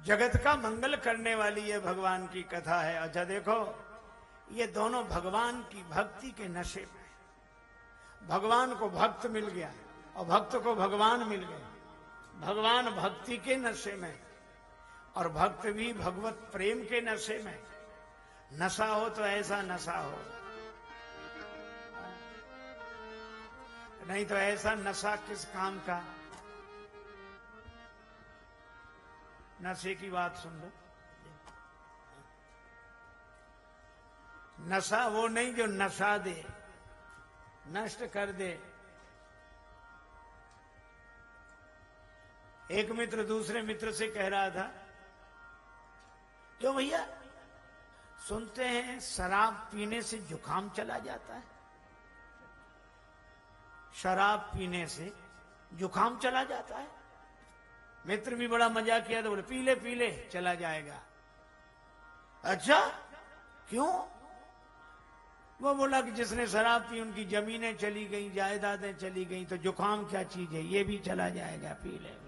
जगत का मंगल करने वाली ये भगवान की कथा है। अच्छा देखो, ये दोनों भगवान की भक्ति के नशे में, भगवान को भक्त मिल गया और भक्त को भगवान मिल गए। भगवान भक्ति के नशे में और भक्त भी भगवत प्रेम के नशे में। नशा हो तो ऐसा नशा हो, नहीं तो ऐसा नशा किस काम का। नशे की बात सुन लो। नशा वो नहीं जो नशा दे, नष्ट कर दे। एक मित्र दूसरे मित्र से कह रहा था, क्यों भैया, सुनते हैं शराब पीने से जुकाम चला जाता है। शराब पीने से जुकाम चला जाता है। मित्र भी बड़ा मजाक किया, तो बोले पी ले चला जाएगा। अच्छा क्यों? वो बोला कि जिसने शराब पी उनकी जमीनें चली गई, जायदादें चली गई, तो जुकाम क्या चीज है, ये भी चला जाएगा, पी ले।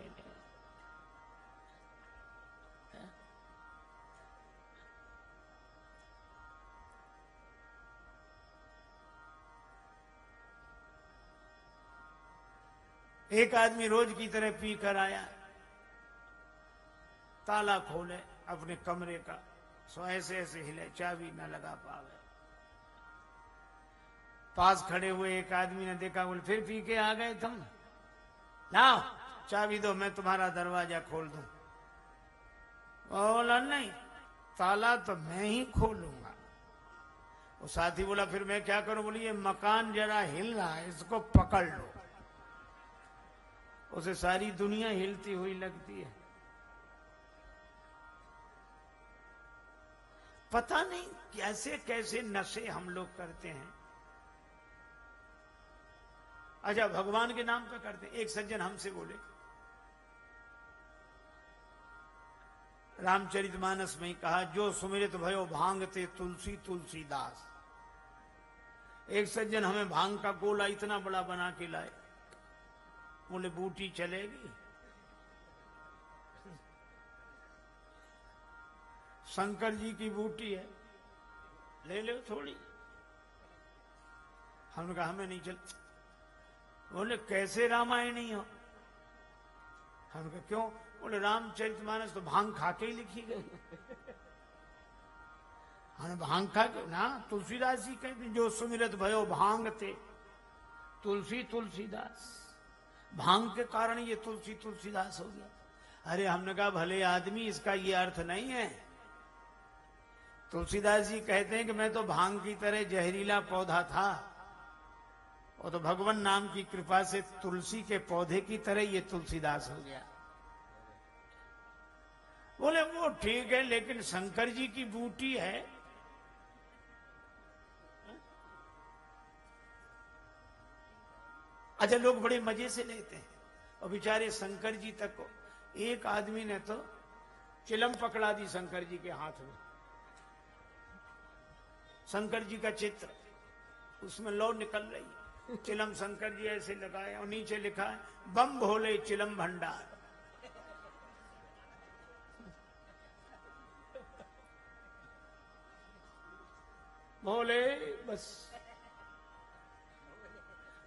एक आदमी रोज की तरह पी कर आया, ताला खोले अपने कमरे का, सो ऐसे ऐसे हिले, चाबी न लगा पावे। पास खड़े हुए एक आदमी ने देखा, बोले फिर पी के आ गए तुम, लाओ चाबी दो, मैं तुम्हारा दरवाजा खोल दूं। बोला नहीं, ताला तो मैं ही खोलूंगा। वो साथी बोला फिर मैं क्या करूं? बोली ये मकान जरा हिल रहा है, इसको पकड़ लो। उसे सारी दुनिया हिलती हुई लगती है। पता नहीं कैसे कैसे नशे हम लोग करते हैं। अच्छा, भगवान के नाम पे करते हैं। एक सज्जन हमसे बोले, रामचरितमानस में ही कहा, जो सुमिरित भयो भांगते तुलसी तुलसीदास। एक सज्जन हमें भांग का गोला इतना बड़ा बना के लाए, बोले बूटी चलेगी? शंकर जी की बूटी है, ले लो थोड़ी। हमने कहा हमें नहीं चल। बोले कैसे रामायणी हो? हमने कहा क्यों? बोले रामचरितमानस तो भांग खा के ही लिखी गई। हमने भांग खा के ना, तुलसीदास जी कहते जो सुमिरत भयो भांगते तुलसी तुलसीदास, भांग के कारण ये तुलसी तुलसीदास हो गया। अरे हमने कहा भले आदमी, इसका ये अर्थ नहीं है। तुलसीदास जी कहते हैं कि मैं तो भांग की तरह जहरीला पौधा था, और तो भगवान नाम की कृपा से तुलसी के पौधे की तरह ये तुलसीदास हो गया। बोले वो ठीक है, लेकिन शंकर जी की बूटी है। अच्छा, लोग बड़े मजे से लेते हैं, और बेचारे शंकर जी तक को एक आदमी ने तो चिलम पकड़ा दी शंकर जी के हाथ में। शंकर जी का चित्र, उसमें लौ निकल रही, चिलम शंकर जी ऐसे लगाए, और नीचे लिखा है बम भोले चिलम भंडार। भोले बस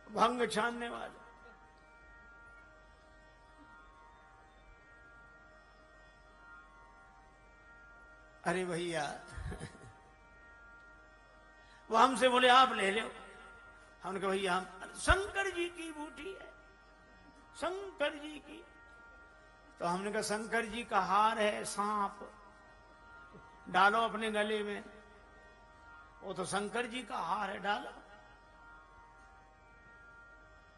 भंग छानने वाले। अरे भैया, वो हमसे बोले आप ले लो। हमने कहा भैया हम शंकर जी की बूटी है, शंकर जी की। तो हमने कहा शंकर जी का हार है सांप, डालो अपने गले में। वो तो शंकर जी का हार है, डालो।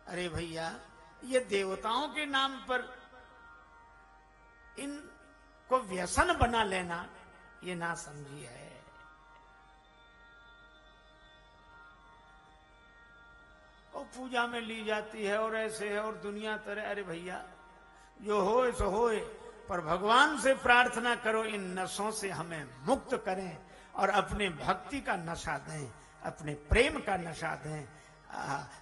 अरे भैया, ये देवताओं के नाम पर इनको व्यसन बना लेना, ये ना समझी है। और पूजा में ली जाती है, और ऐसे है, और दुनिया तरह। अरे भैया, जो होए सो होए, पर भगवान से प्रार्थना करो इन नशों से हमें मुक्त करें, और अपने भक्ति का नशा दें, अपने प्रेम का नशा दें,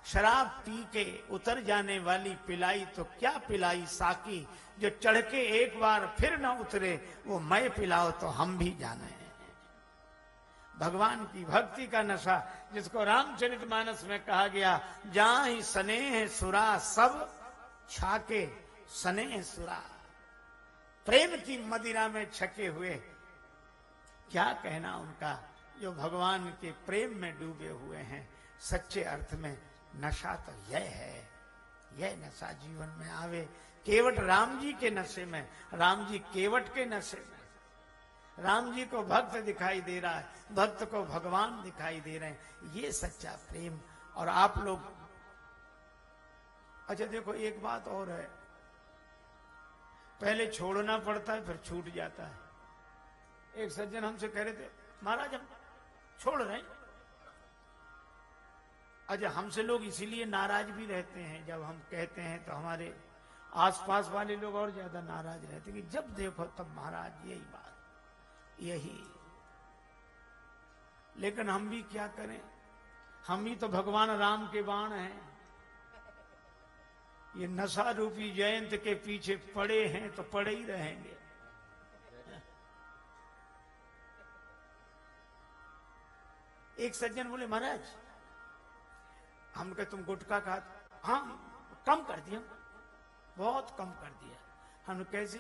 शराब पी के उतर जाने वाली पिलाई तो क्या पिलाई साकी, जो चढ़ के एक बार फिर न उतरे वो मैं पिलाओ तो हम भी जाने। भगवान की भक्ति का नशा, जिसको रामचरितमानस में कहा गया, जाहि स्नेह सुरा सब छाके स्नेह सुरा, प्रेम की मदिरा में छके हुए। क्या कहना उनका, जो भगवान के प्रेम में डूबे हुए हैं। सच्चे अर्थ में नशा तो यह है, यह नशा जीवन में आवे। केवट राम जी के नशे में, राम जी केवट के नशे में। राम जी को भक्त दिखाई दे रहा है, भक्त को भगवान दिखाई दे रहे हैं। ये सच्चा प्रेम। और आप लोग, अच्छा देखो एक बात और है, पहले छोड़ना पड़ता है फिर छूट जाता है। एक सज्जन हमसे कह रहे थे, महाराज हम छोड़ रहे हैं। अच्छा, हमसे लोग इसीलिए नाराज भी रहते हैं, जब हम कहते हैं तो हमारे आसपास वाले लोग और ज्यादा नाराज रहते हैं कि जब देखो तब महाराज यही बात, यही। लेकिन हम भी क्या करें, हम भी तो भगवान राम के बाण हैं। ये नशा रूपी जयंत के पीछे पड़े हैं तो पड़े ही रहेंगे। एक सज्जन बोले, महाराज हम कहे तुम गुटखा खा, हाँ कम कर दिया, बहुत कम कर दिया। हम कैसे?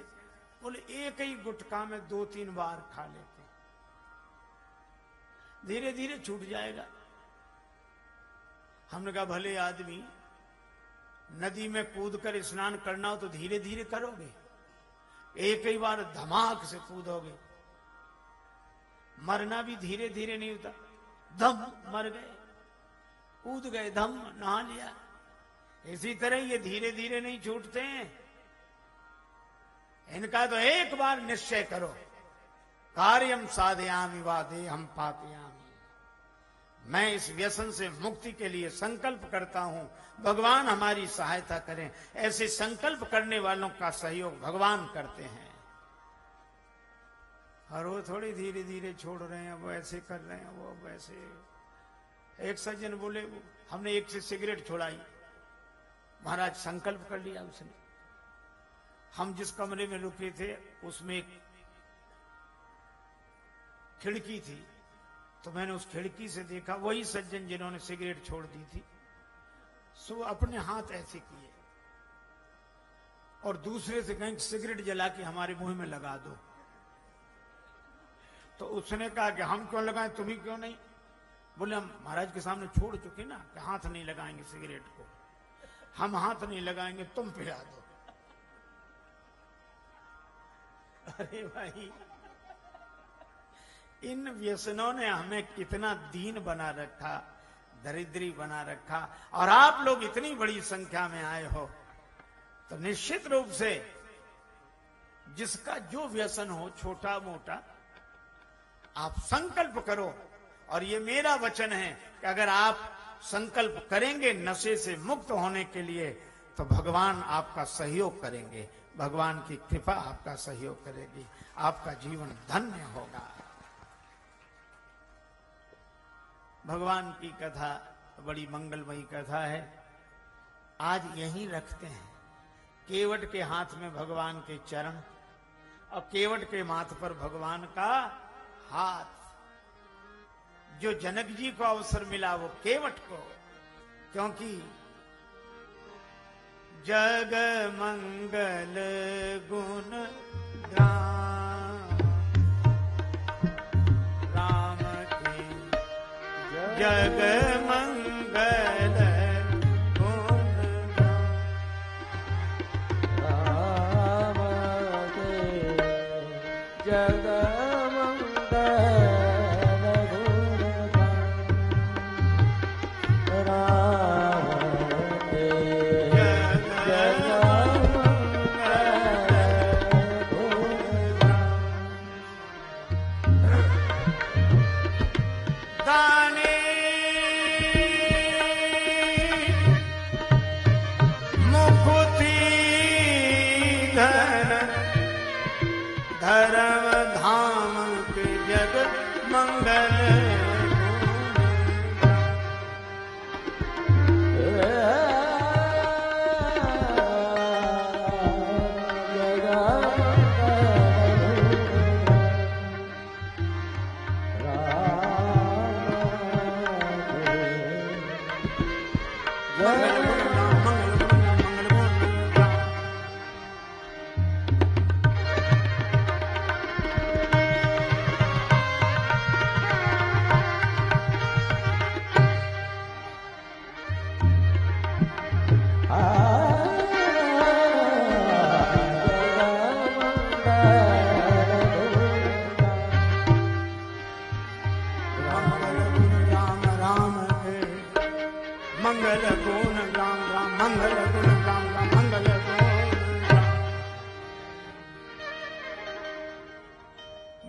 बोले एक ही गुटखा में 2-3 बार खा लेते, धीरे धीरे छूट जाएगा। हमने कहा भले आदमी, नदी में कूद कर स्नान करना हो तो धीरे धीरे करोगे, एक ही बार धमाक से कूदोगे, मरना भी धीरे धीरे नहीं होता। धम मर गए, कूद गए, धम नहा लिया। इसी तरह ये धीरे धीरे नहीं छूटते हैं। इनका तो एक बार निश्चय करो, कार्यम साधयामि वा देहं पापयामि, मैं इस व्यसन से मुक्ति के लिए संकल्प करता हूं, भगवान हमारी सहायता करें। ऐसे संकल्प करने वालों का सहयोग भगवान करते हैं। और वो थोड़ी धीरे धीरे छोड़ रहे हैं, वो ऐसे कर रहे हैं, वो वैसे। एक सज्जन बोले, हमने एक से सिगरेट छोड़ाई, महाराज संकल्प कर लिया उसने। हम जिस कमरे में रुके थे उसमें एक खिड़की थी, तो मैंने उस खिड़की से देखा वही सज्जन जिन्होंने सिगरेट छोड़ दी थी, सो अपने हाथ ऐसे किए और दूसरे से कहीं सिगरेट जला के हमारे मुंह में लगा दो। तो उसने कहा कि हम क्यों लगाएं, तुम ही क्यों नहीं? बोले हम महाराज के सामने छोड़ चुके ना, कि हाथ नहीं लगाएंगे सिगरेट को, हम हाथ नहीं लगाएंगे, तुम पिला दो। अरे भाई, इन व्यसनों ने हमें कितना दीन बना रखा, दरिद्री बना रखा। और आप लोग इतनी बड़ी संख्या में आए हो, तो निश्चित रूप से जिसका जो व्यसन हो, छोटा मोटा, आप संकल्प करो। और ये मेरा वचन है कि अगर आप संकल्प करेंगे नशे से मुक्त होने के लिए, तो भगवान आपका सहयोग करेंगे, भगवान की कृपा आपका सहयोग करेगी, आपका जीवन धन्य होगा। भगवान की कथा बड़ी मंगलमयी कथा है। आज यहीं रखते हैं। केवट के हाथ में भगवान के चरण और केवट के माथ पर भगवान का हाथ। जो जनक जी को अवसर मिला वो केवट को, क्योंकि जग मंगल गुण राम के, जग मंगल गुण राम के, जग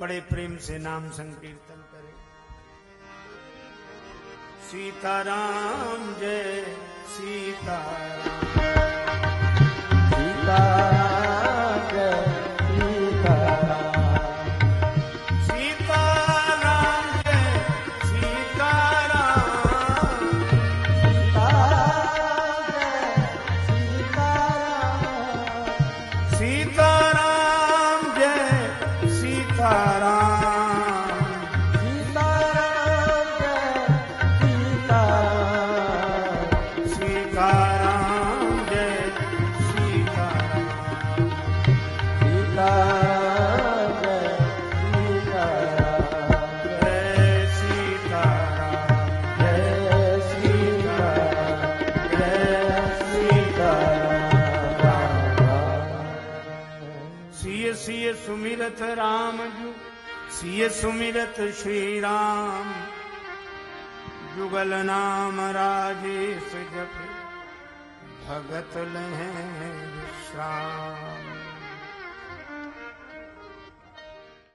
बड़े प्रेम से नाम संकीर्तन करें। सीताराम जय सीताराम, सीताराम जय सीताराम, सीताराम जय सीताराम, सीताराम जय सीताराम, सीताराम सीताराम जय सीताराम, सीताराम जय सीताराम, जय सीताराम, जय सीताराम, सिय सिय सुमिरत राम जु, सिय सुमिरत श्री राम, जुगल नाम राजेश जप, भगत लहै विश्राम।